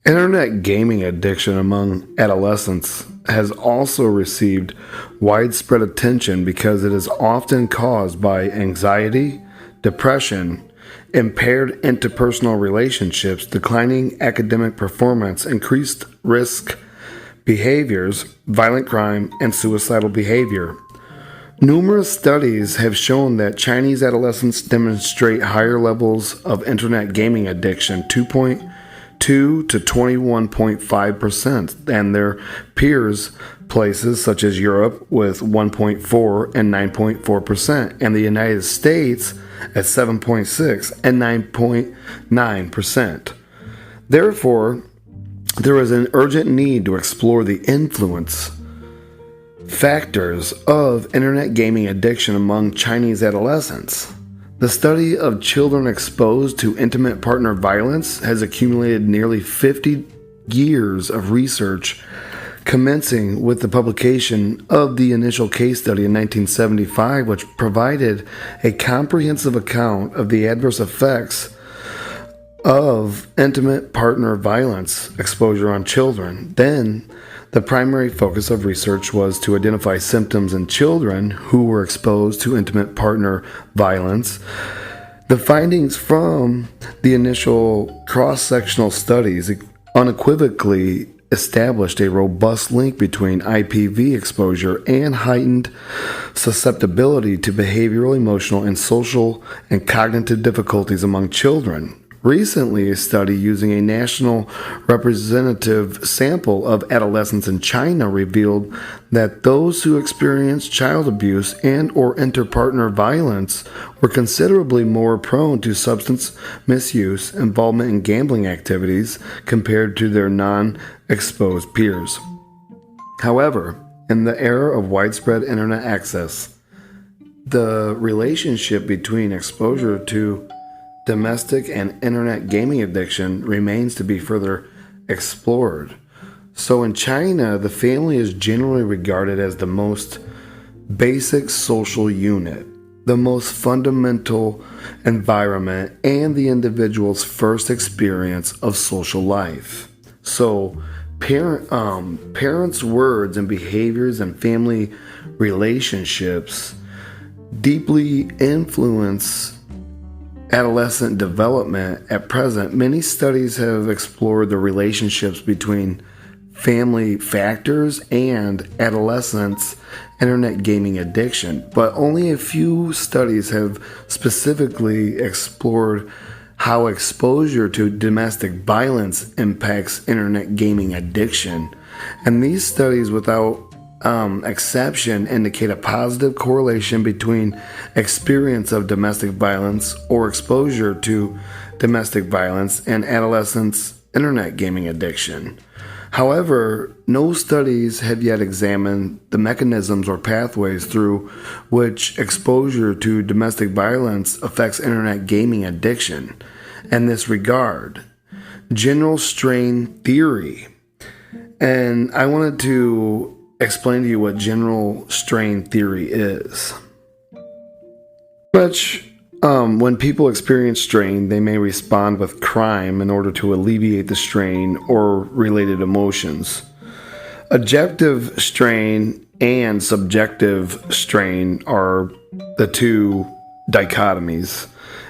Internet gaming addiction among adolescents has also received widespread attention because it is often caused by anxiety, depression, impaired interpersonal relationships, declining academic performance, increased risk behaviors, violent crime, and suicidal behavior. Numerous studies have shown that Chinese adolescents demonstrate higher levels of internet gaming addiction, 2.2 to 21.5%, than their peers places such as Europe with 1.4 and 9.4%, and the United States at 7.6 and 9.9%. Therefore, there is an urgent need to explore the influence factors of internet gaming addiction among Chinese adolescents. The study of children exposed to intimate partner violence has accumulated nearly 50 years of research, commencing with the publication of the initial case study in 1975, which provided a comprehensive account of the adverse effects of intimate partner violence exposure on children. Then, the primary focus of research was to identify symptoms in children who were exposed to intimate partner violence. The findings from the initial cross-sectional studies unequivocally established a robust link between IPV exposure and heightened susceptibility to behavioral, emotional, and social and cognitive difficulties among children. Recently, a study using a national representative sample of adolescents in China revealed that those who experienced child abuse and or interpartner violence were considerably more prone to substance misuse, involvement in gambling activities compared to their non-exposed peers. However, in the era of widespread internet access, the relationship between exposure to domestic and internet gaming addiction remains to be further explored. So in China, the family is generally regarded as the most basic social unit, the most fundamental environment, and the individual's first experience of social life. So parents' words and behaviors and family relationships deeply influence adolescent development. At present, many studies have explored the relationships between family factors and adolescents' internet gaming addiction, but only a few studies have specifically explored how exposure to domestic violence impacts internet gaming addiction. And these studies, without exception, indicate a positive correlation between experience of domestic violence or exposure to domestic violence and adolescents' internet gaming addiction. However, no studies have yet examined the mechanisms or pathways through which exposure to domestic violence affects internet gaming addiction. In this regard, general strain theory. And I wanted to explain to you what general strain theory is. When people experience strain, they may respond with crime in order to alleviate the strain or related emotions. Objective strain and subjective strain are the two dichotomies.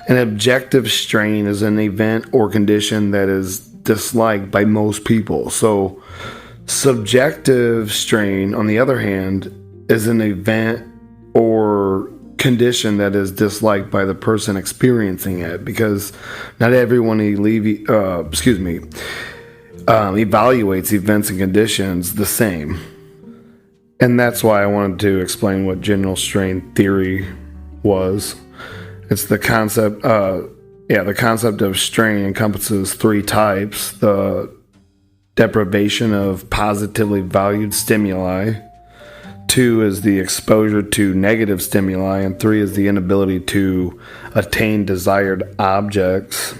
An objective strain is an event or condition that is disliked by most people. So, subjective strain, on the other hand, is an event or condition that is disliked by the person experiencing it, because not everyone evaluates events and conditions the same. And that's why I wanted to explain what general strain theory was. It's the concept. The concept of strain encompasses three types: the deprivation of positively valued stimuli, 2 is the exposure to negative stimuli, and 3 is the inability to attain desired objectives.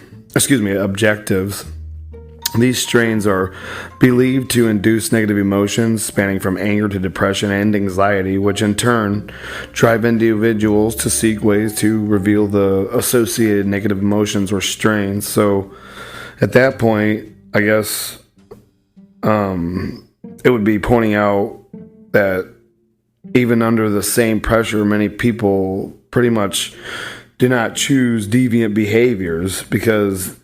These strains are believed to induce negative emotions spanning from anger to depression and anxiety, which in turn drive individuals to seek ways to reveal the associated negative emotions or strains. So at that point, I guess it would be pointing out that even under the same pressure, many people pretty much do not choose deviant behaviors because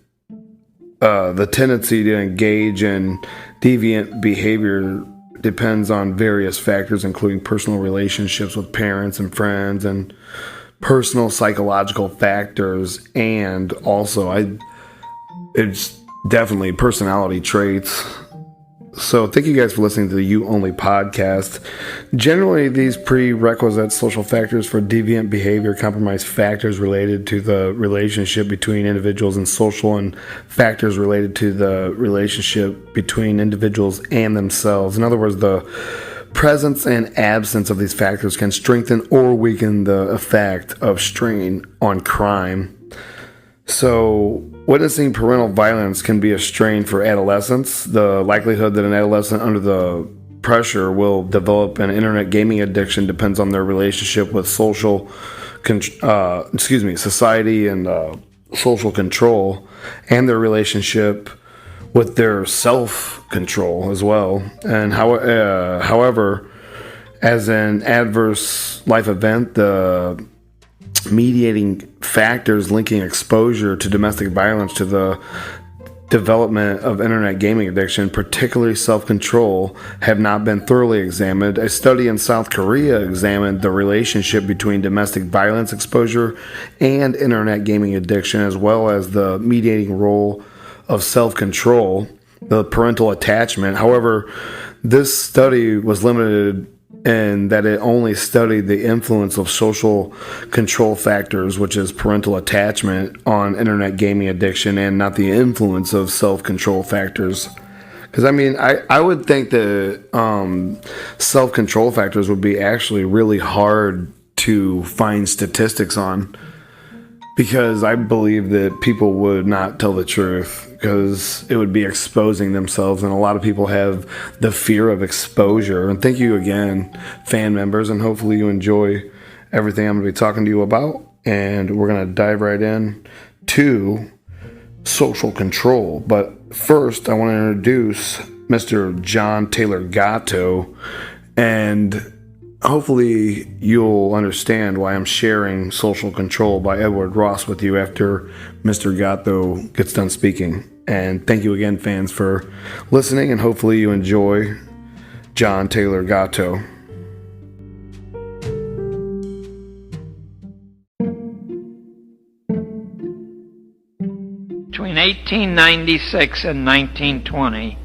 the tendency to engage in deviant behavior depends on various factors, including personal relationships with parents and friends and personal psychological factors, and also it's definitely personality traits. So thank you guys for listening to the You Only podcast. Generally, these prerequisite social factors for deviant behavior compromise factors related to the relationship between individuals and social and factors related to the relationship between individuals and themselves. In other words, the presence and absence of these factors can strengthen or weaken the effect of strain on crime. So, witnessing parental violence can be a strain for adolescents. The likelihood that an adolescent under the pressure will develop an internet gaming addiction depends on their relationship with society and social control, and their relationship with their self-control as well. And however, as an adverse life event, the mediating factors linking exposure to domestic violence to the development of internet gaming addiction, particularly self-control, have not been thoroughly examined. A study in South Korea examined the relationship between domestic violence exposure and internet gaming addiction, as well as the mediating role of self-control, the parental attachment. However, this study was limited in that it only studied the influence of social control factors, which is parental attachment, on internet gaming addiction, and not the influence of self-control factors. Because, I would think that self-control factors would be actually really hard to find statistics on, because I believe that people would not tell the truth because it would be exposing themselves, and a lot of people have the fear of exposure. And thank you again, fan members, and hopefully you enjoy everything I'm going to be talking to you about. And we're going to dive right in to social control. But first, I want to introduce Mr. John Taylor Gatto, and hopefully you'll understand why I'm sharing Social Control by Edward Ross with you after Mr. Gatto gets done speaking. And thank you again, fans, for listening, and hopefully you enjoy John Taylor Gatto. Between 1896 and 1920,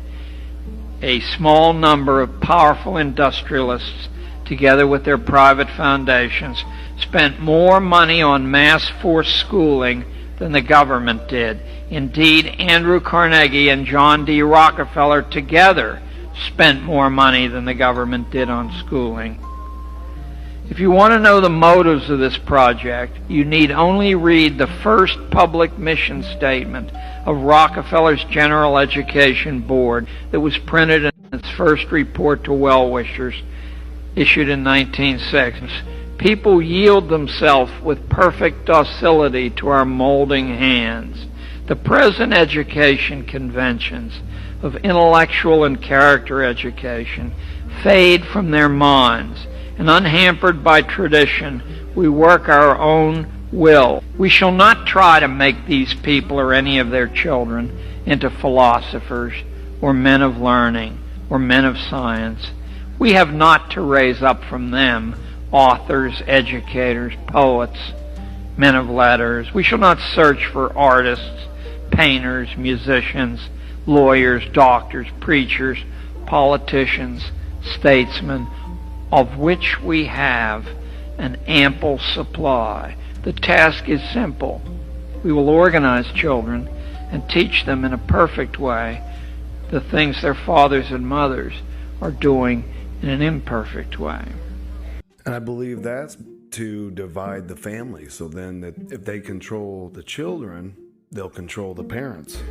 a small number of powerful industrialists, together with their private foundations, spent more money on mass force schooling than the government did. Indeed, Andrew Carnegie and John D. Rockefeller together spent more money than the government did on schooling. If you want to know the motives of this project, you need only read the first public mission statement of Rockefeller's General Education Board that was printed in its first report to well-wishers, issued in 1906. People yield themselves with perfect docility to our molding hands. The present education conventions of intellectual and character education fade from their minds, and unhampered by tradition, we work our own will. We shall not try to make these people or any of their children into philosophers or men of learning or men of science. We have not to raise up from them authors, educators, poets, men of letters. We shall not search for artists, painters, musicians, lawyers, doctors, preachers, politicians, statesmen, of which we have an ample supply. The task is simple. We will organize children and teach them in a perfect way the things their fathers and mothers are doing in an imperfect way. And I believe that's to divide the family, so then that if they control the children, they'll control the parents.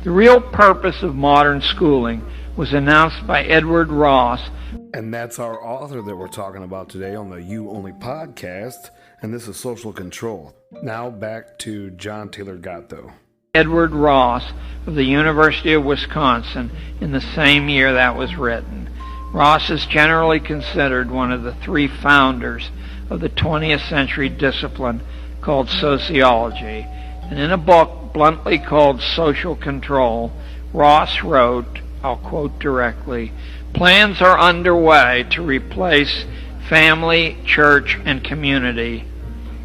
The real purpose of modern schooling was announced by Edward Ross. And that's our author that we're talking about today on the You Only podcast, and this is Social Control. Now back to John Taylor Gatto. Edward Ross of the University of Wisconsin in the same year that was written. Ross is generally considered one of the three founders of the 20th century discipline called sociology, and in a book bluntly called Social Control, Ross wrote, I'll quote directly, "Plans are underway to replace family, church, and community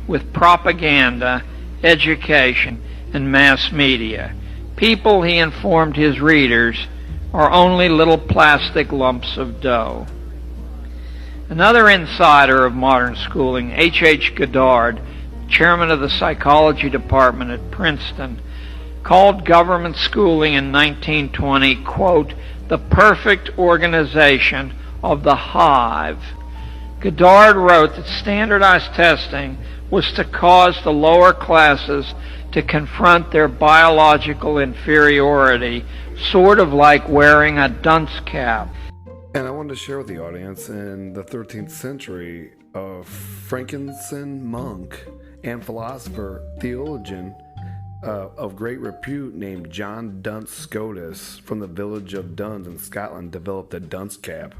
with propaganda, education, and mass media. People," he informed his readers, "are only little plastic lumps of dough." Another insider of modern schooling, H. Goddard, chairman of the psychology department at Princeton, called government schooling in 1920, quote, "the perfect organization of the hive." Goddard wrote that standardized testing was to cause the lower classes to confront their biological inferiority, sort of like wearing a dunce cap. And I wanted to share with the audience, in the 13th century, a Franciscan monk and philosopher, theologian of great repute named John Duns Scotus from the village of Duns in Scotland developed a dunce cap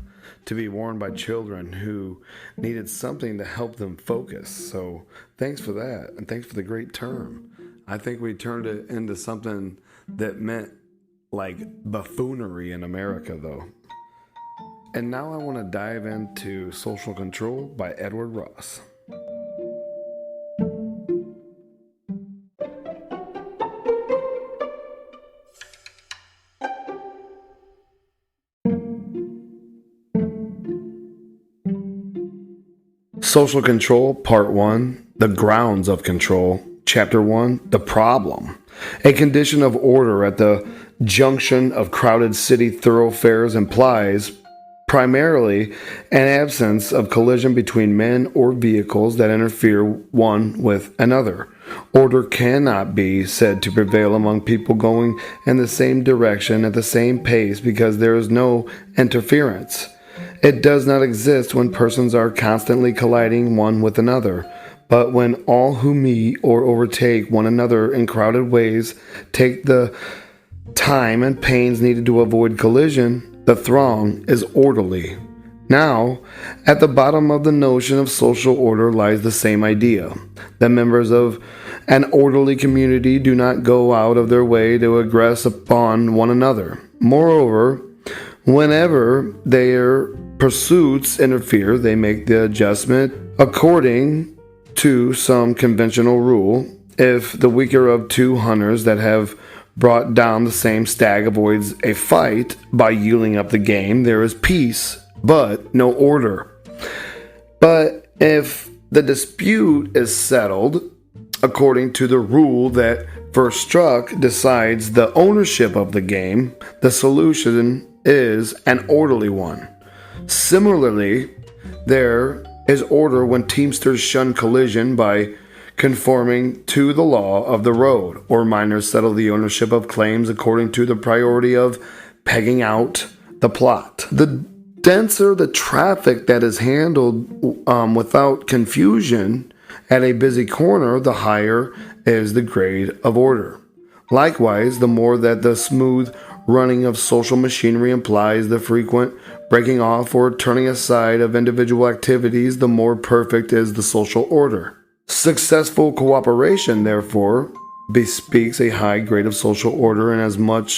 to be worn by children who needed something to help them focus. So thanks for that, and thanks for the great term. I think we turned it into something that meant like buffoonery in America, though. And now I want to dive into Social Control by Edward Ross. Social Control, Part 1, The Grounds of Control, Chapter 1, The Problem. A condition of order at the junction of crowded city thoroughfares implies primarily an absence of collision between men or vehicles that interfere one with another. Order cannot be said to prevail among people going in the same direction at the same pace because there is no interference. It does not exist when persons are constantly colliding one with another, but when all who meet or overtake one another in crowded ways take the time and pains needed to avoid collision, the throng is orderly. Now, at the bottom of the notion of social order lies the same idea. The members of an orderly community do not go out of their way to aggress upon one another. Moreover, whenever their pursuits interfere, they make the adjustment according to some conventional rule. If the weaker of two hunters that have brought down the same stag avoids a fight by yielding up the game, there is peace, but no order. But if the dispute is settled according to the rule that first struck decides the ownership of the game, the solution is an orderly one. Similarly, there is order when teamsters shun collision by conforming to the law of the road, or miners settle the ownership of claims according to the priority of pegging out the plot. The denser the traffic that is handled without confusion at a busy corner, the higher is the grade of order. Likewise, the more that the smooth running of social machinery implies the frequent breaking off or turning aside of individual activities, the more perfect is the social order. Successful cooperation, therefore, bespeaks a high grade of social order, inasmuch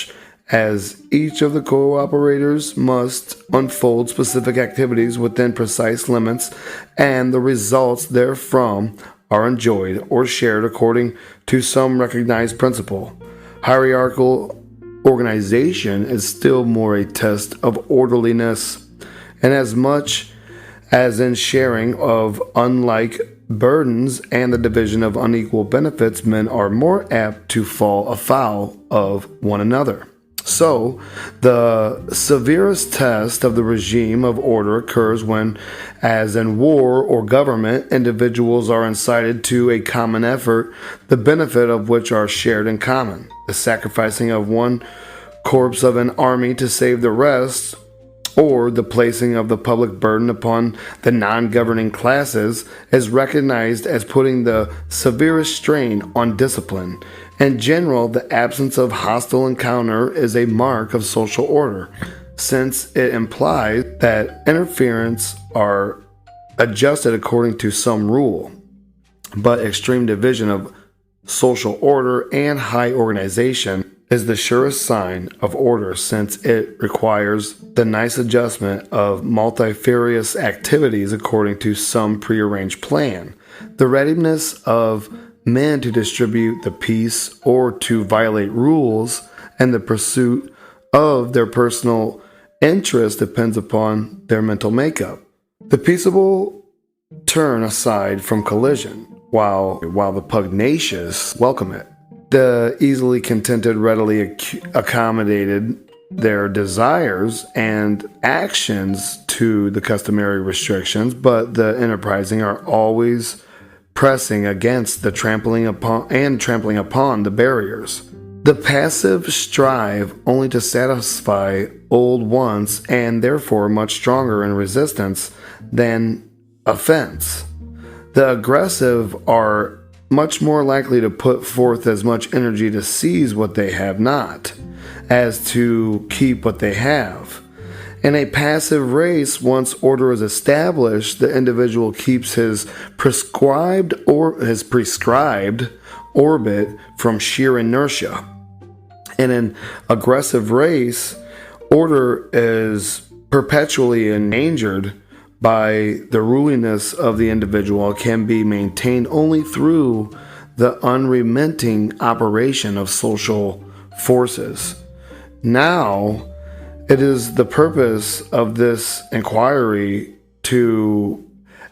as each of the cooperators must unfold specific activities within precise limits, and the results therefrom are enjoyed or shared according to some recognized principle. Hierarchical organization is still more a test of orderliness, and as much as in sharing of unlike burdens and the division of unequal benefits, men are more apt to fall afoul of one another. So, the severest test of the regime of order occurs when, as in war or government, individuals are incited to a common effort, the benefit of which are shared in common. The sacrificing of one corps of an army to save the rest, or the placing of the public burden upon the non-governing classes is recognized as putting the severest strain on discipline. In general, the absence of hostile encounter is a mark of social order, since it implies that interference are adjusted according to some rule. But extreme division of social order and high organization is the surest sign of order, since it requires the nice adjustment of multifarious activities according to some prearranged plan. The readiness of men to distribute the peace or to violate rules and the pursuit of their personal interest depends upon their mental makeup. The peaceable turn aside from collision, while the pugnacious welcome it. The easily contented readily accommodated their desires and actions to the customary restrictions, but the enterprising are always pressing against the trampling upon the barriers. The passive strive only to satisfy old wants and therefore much stronger in resistance than offense. The aggressive are much more likely to put forth as much energy to seize what they have not, as to keep what they have. In a passive race, once order is established, the individual keeps his prescribed orbit from sheer inertia. In an aggressive race, order is perpetually endangered by the ruliness of the individual, can be maintained only through the unremitting operation of social forces. Now, it is the purpose of this inquiry to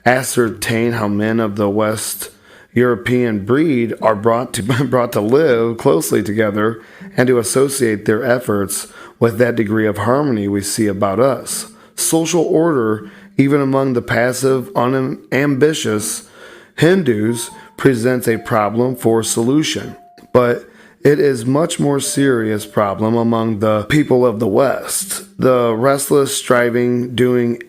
ascertain how men of the West European breed are brought to live closely together and to associate their efforts with that degree of harmony we see about us. Social order, even among the passive, unambitious Hindus, presents a problem for solution, but it is much more serious problem among the people of the West. The restless striving, doing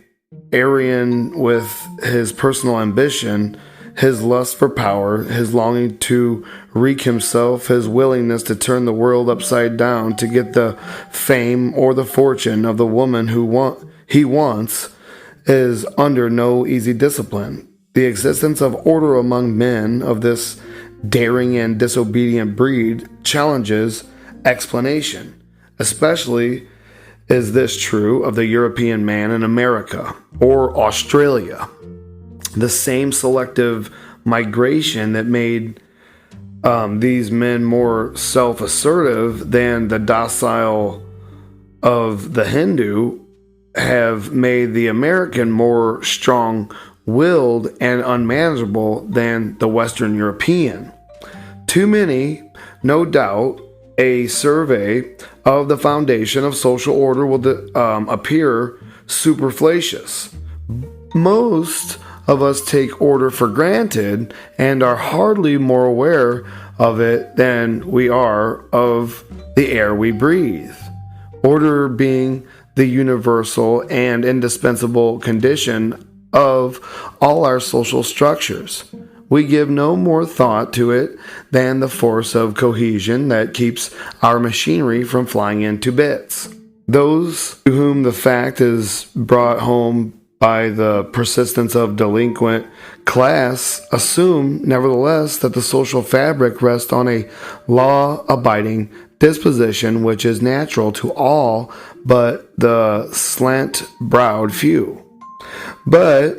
Aryan with his personal ambition, his lust for power, his longing to wreak himself, his willingness to turn the world upside down to get the fame or the fortune of the woman he wants, is under no easy discipline. The existence of order among men of this daring and disobedient breed challenges explanation. Especially is this true of the European man in America or Australia. The same selective migration that made these men more self-assertive than the docile of the Hindu have made the American more strong-willed and unmanageable than the Western European. Too many, no doubt, a survey of the foundation of social order will appear superfluous. Most of us take order for granted and are hardly more aware of it than we are of the air we breathe. Order being the universal and indispensable condition of all our social structures. We give no more thought to it than the force of cohesion that keeps our machinery from flying into bits. Those to whom the fact is brought home by the persistence of delinquent class assume, nevertheless, that the social fabric rests on a law-abiding disposition which is natural to all but the slant-browed few. But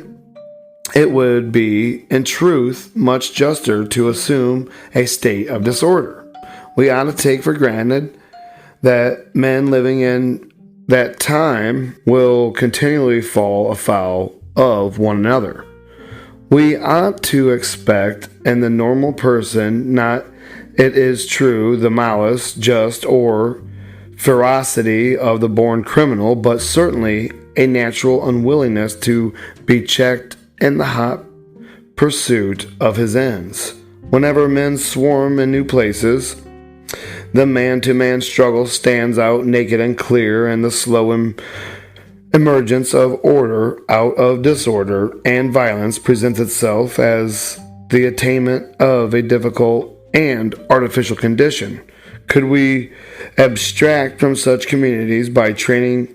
it would be, in truth, much juster to assume a state of disorder. We ought to take for granted that men living in that time will continually fall afoul of one another. We ought to expect in the normal person not, it is true, the malice, just, or ferocity of the born criminal, but certainly a natural unwillingness to be checked in the hot pursuit of his ends. Whenever men swarm in new places, the man-to-man struggle stands out naked and clear, and the slow emergence of order out of disorder and violence presents itself as the attainment of a difficult and artificial condition. Could we abstract from such communities by training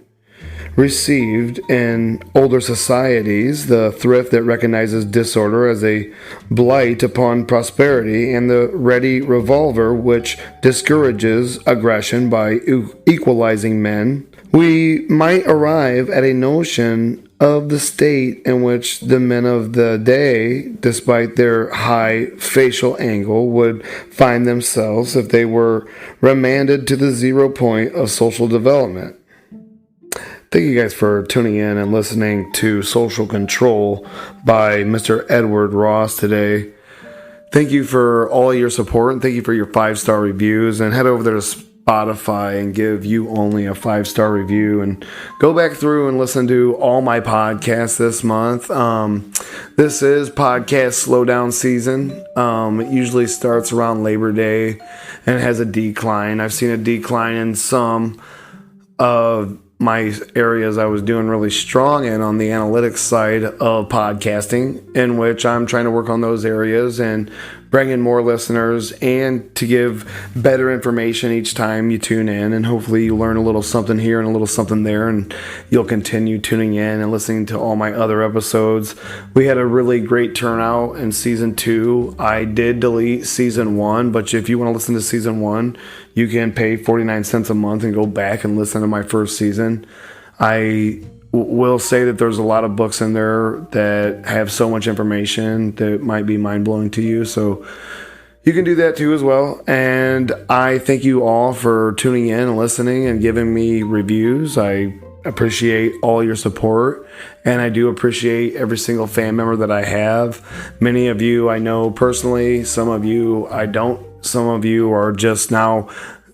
received in older societies, the thrift that recognizes disorder as a blight upon prosperity, and the ready revolver which discourages aggression by equalizing men? We might arrive at a notion of the state in which the men of the day, despite their high facial angle, would find themselves if they were remanded to the 0 point of social development. Thank you guys for tuning in and listening to Social Control by Mr. Edward Ross today. Thank you for all your support, and thank you for your 5-star reviews. And head over there to Spotify and give You Only a 5-star review. And go back through and listen to all my podcasts this month. This is podcast slowdown season. It usually starts around Labor Day and has a decline. I've seen a decline in some of my areas I was doing really strong in on the analytics side of podcasting, in which I'm trying to work on those areas and bring in more listeners and to give better information each time you tune in. And hopefully you learn a little something here and a little something there, and you'll continue tuning in and listening to all my other episodes. We had a really great turnout in season 2. I did delete season 1, but if you want to listen to season 1, you can pay 49 cents a month and go back and listen to my first season. I will say that there's a lot of books in there that have so much information that might be mind-blowing to you. So you can do that too as well. And I thank you all for tuning in and listening and giving me reviews. I appreciate all your support, and I do appreciate every single fan member that I have. Many of you I know personally, some of you I don't. Some of you are just now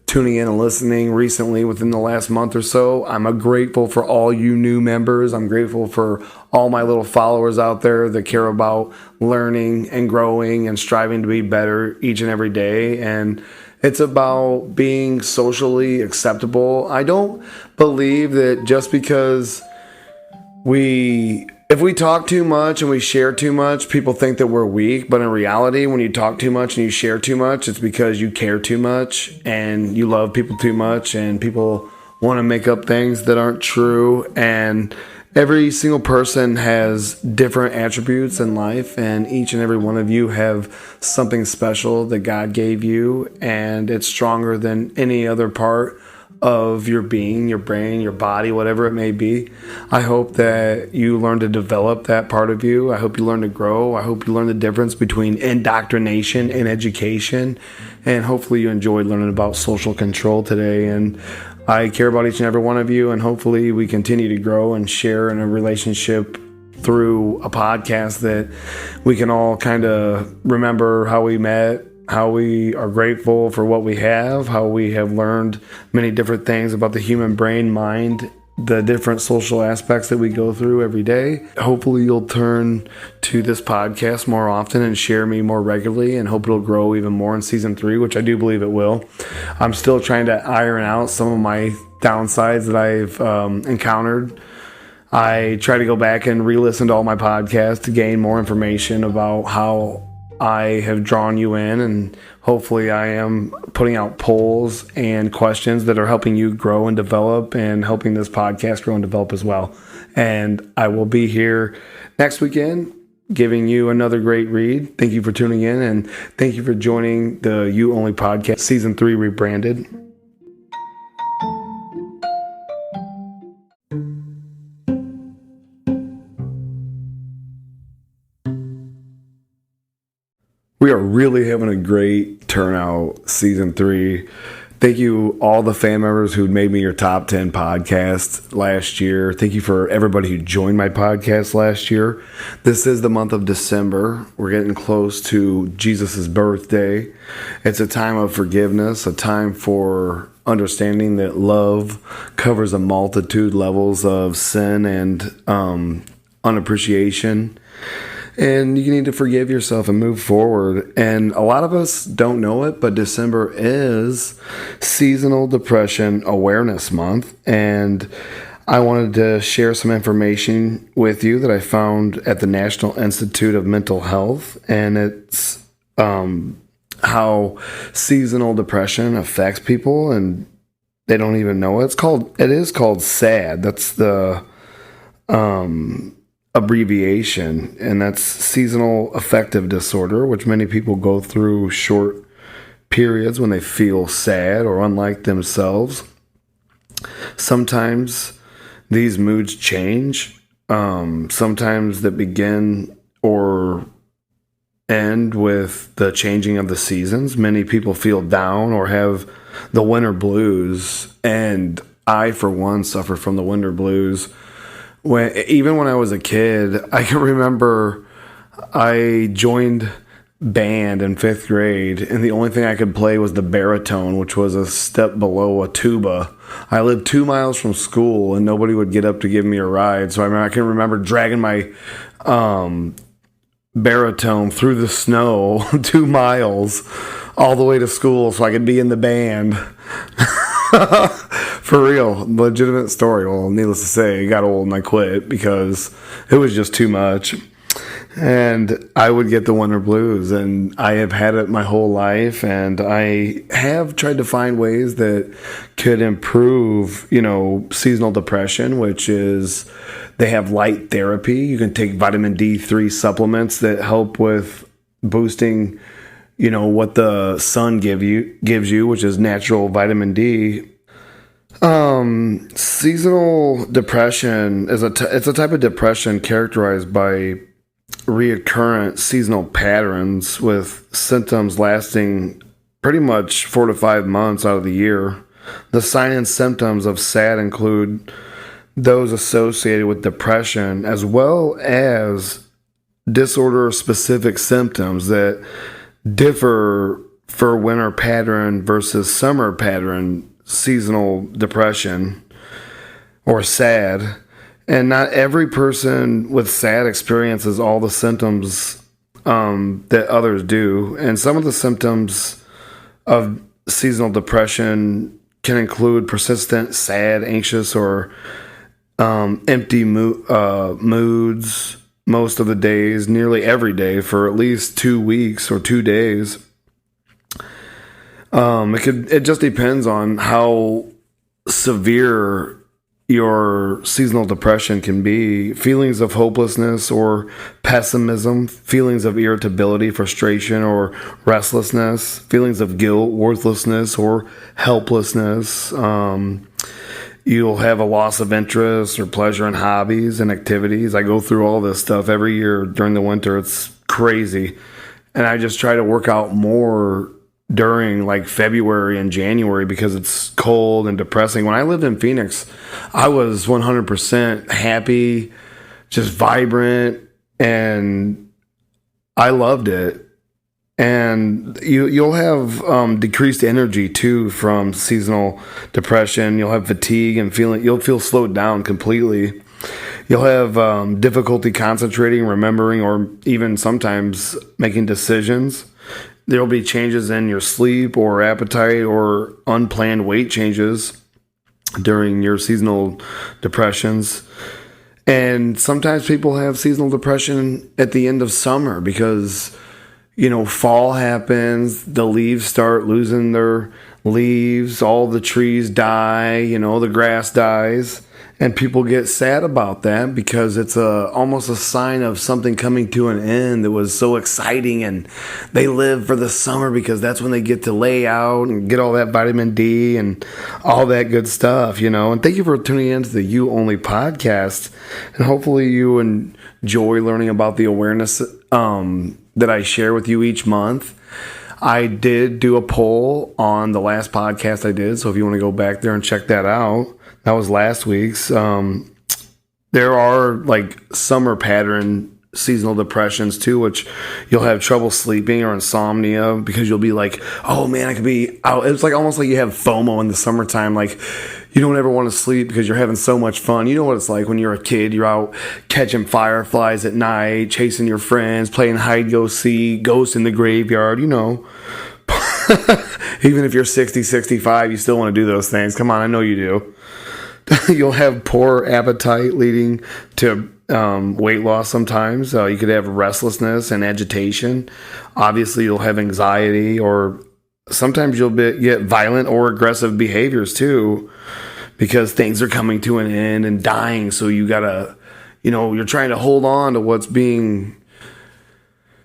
tuning in and listening recently within the last month or so. I'm grateful for all you new members. I'm grateful for all my little followers out there that care about learning and growing and striving to be better each and every day. And it's about being socially acceptable. I don't believe that just because if we talk too much and we share too much, people think that we're weak. But in reality, when you talk too much and you share too much, it's because you care too much and you love people too much, and people want to make up things that aren't true. And every single person has different attributes in life, and each and every one of you have something special that God gave you, and it's stronger than any other part of your being, your brain, your body, whatever it may be. I hope that you learn to develop that part of you. I hope you learn to grow. I hope you learn the difference between indoctrination and education. And hopefully you enjoyed learning about social control today. And I care about each and every one of you. And hopefully we continue to grow and share in a relationship through a podcast that we can all kind of remember how we met, how we are grateful for what we have, how we have learned many different things about the human brain, mind, the different social aspects that we go through every day. Hopefully you'll turn to this podcast more often and share me more regularly, and hope it'll grow even more in season 3, which I do believe it will. I'm still trying to iron out some of my downsides that I've encountered. I try to go back and re-listen to all my podcasts to gain more information about how I have drawn you in, and hopefully I am putting out polls and questions that are helping you grow and develop, and helping this podcast grow and develop as well. And I will be here next weekend giving you another great read. Thank you for tuning in, and thank you for joining the You Only Podcast Season 3 Rebranded. We are really having a great turnout season 3. Thank you all the fan members who made me your top 10 podcast last year. Thank you for everybody who joined my podcast last year. This is the month of December. We're getting close to Jesus' birthday. It's a time of forgiveness, a time for understanding that love covers a multitude levels of sin and unappreciation. And you need to forgive yourself and move forward. And a lot of us don't know it, but December is Seasonal Depression Awareness Month. And I wanted to share some information with you that I found at the National Institute of Mental Health, and it's how seasonal depression affects people, and they don't even know it. It is called SAD. That's the abbreviation, and that's seasonal affective disorder, which many people go through short periods when they feel sad or unlike themselves. Sometimes these moods change. Sometimes that begin or end with the changing of the seasons. Many people feel down or have the winter blues, and I, for one, suffer from the winter blues. Even when I was a kid, I can remember I joined band in 5th grade, and the only thing I could play was the baritone, which was a step below a tuba. I lived 2 miles from school, and nobody would get up to give me a ride. So I can remember dragging my baritone through the snow 2 miles all the way to school so I could be in the band. For real, legitimate story. Well, needless to say, it got old and I quit because it was just too much. And I would get the winter blues, and I have had it my whole life, and I have tried to find ways that could improve, seasonal depression, which is they have light therapy. You can take vitamin D3 supplements that help with boosting, what the sun gives you, which is natural vitamin D. Seasonal depression is it's a type of depression characterized by reoccurrent seasonal patterns with symptoms lasting pretty much 4 to 5 months out of the year. The signs and symptoms of SAD include those associated with depression, as well as disorder-specific symptoms that differ for winter pattern versus summer pattern seasonal depression or SAD. And not every person with SAD experiences all the symptoms that others do. And some of the symptoms of seasonal depression can include persistent, sad, anxious, or empty moods most of the days, nearly every day for at least 2 weeks or 2 days. It just depends on how severe your seasonal depression can be. Feelings of hopelessness or pessimism, feelings of irritability, frustration, or restlessness, feelings of guilt, worthlessness, or helplessness. You'll have a loss of interest or pleasure in hobbies and activities. I go through all this stuff every year during the winter. It's crazy. And I just try to work out more during like February and January because it's cold and depressing. When I lived in Phoenix, I was 100% happy, just vibrant, and I loved it. And you'll have decreased energy too from seasonal depression. You'll have fatigue and you'll feel slowed down completely. You'll have difficulty concentrating, remembering, or even sometimes making decisions. There will be changes in your sleep or appetite or unplanned weight changes during your seasonal depressions. And sometimes people have seasonal depression at the end of summer because, fall happens, the leaves start losing their leaves, all the trees die, the grass dies. And people get sad about that because it's almost a sign of something coming to an end that was so exciting, and they live for the summer because that's when they get to lay out and get all that vitamin D and all that good stuff, And thank you for tuning in to the You Only podcast. And hopefully you enjoy learning about the awareness that I share with you each month. I did do a poll on the last podcast I did, so if you want to go back there and check that out. That was last week's. There are like summer pattern seasonal depressions too, which you'll have trouble sleeping or insomnia because you'll be like, oh man, I could be out. It's like almost like you have FOMO in the summertime. Like you don't ever want to sleep because you're having so much fun. You know what it's like when you're a kid, you're out catching fireflies at night, chasing your friends, playing hide, go seek, ghosts in the graveyard, Even if you're 60, 65, you still want to do those things. Come on, I know you do. You'll have poor appetite leading to weight loss sometimes. You could have restlessness and agitation. Obviously, you'll have anxiety, or sometimes you'll get violent or aggressive behaviors too, because things are coming to an end and dying. So you gotta, you're trying to hold on to what's being.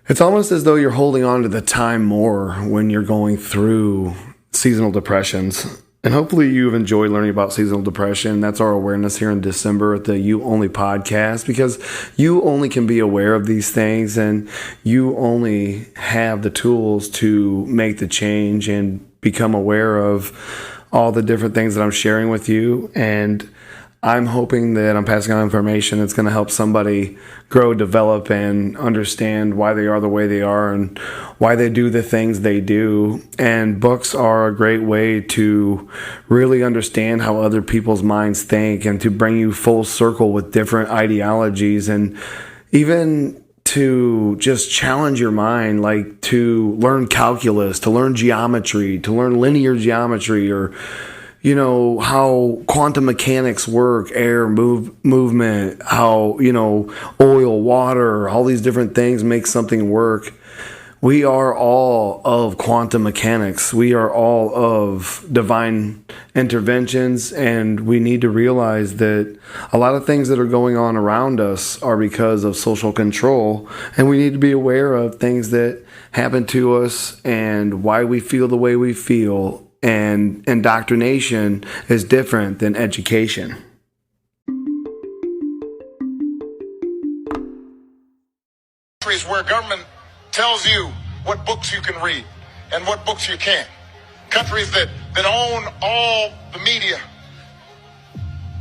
It's almost as though you're holding on to the time more when you're going through seasonal depressions. And hopefully you've enjoyed learning about seasonal depression. That's our awareness here in December at the You Only podcast, because you only can be aware of these things, and you only have the tools to make the change and become aware of all the different things that I'm sharing with you. And I'm hoping that I'm passing on information that's going to help somebody grow, develop, and understand why they are the way they are and why they do the things they do. And books are a great way to really understand how other people's minds think, and to bring you full circle with different ideologies, and even to just challenge your mind, like to learn calculus, to learn geometry, to learn linear geometry, or how quantum mechanics work, air movement, how, oil, water, all these different things make something work. We are all of quantum mechanics. We are all of divine interventions, and we need to realize that a lot of things that are going on around us are because of social control, and we need to be aware of things that happen to us and why we feel the way we feel. And indoctrination is different than education. Countries where government tells you what books you can read and what books you can't. Countries that own all the media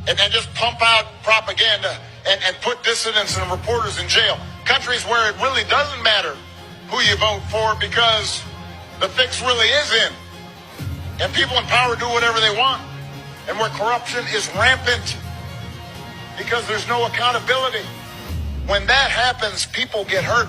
and just pump out propaganda and put dissidents and reporters in jail. Countries where it really doesn't matter who you vote for, because the fix really is in. And people in power do whatever they want. And where corruption is rampant because there's no accountability. When that happens, people get hurt.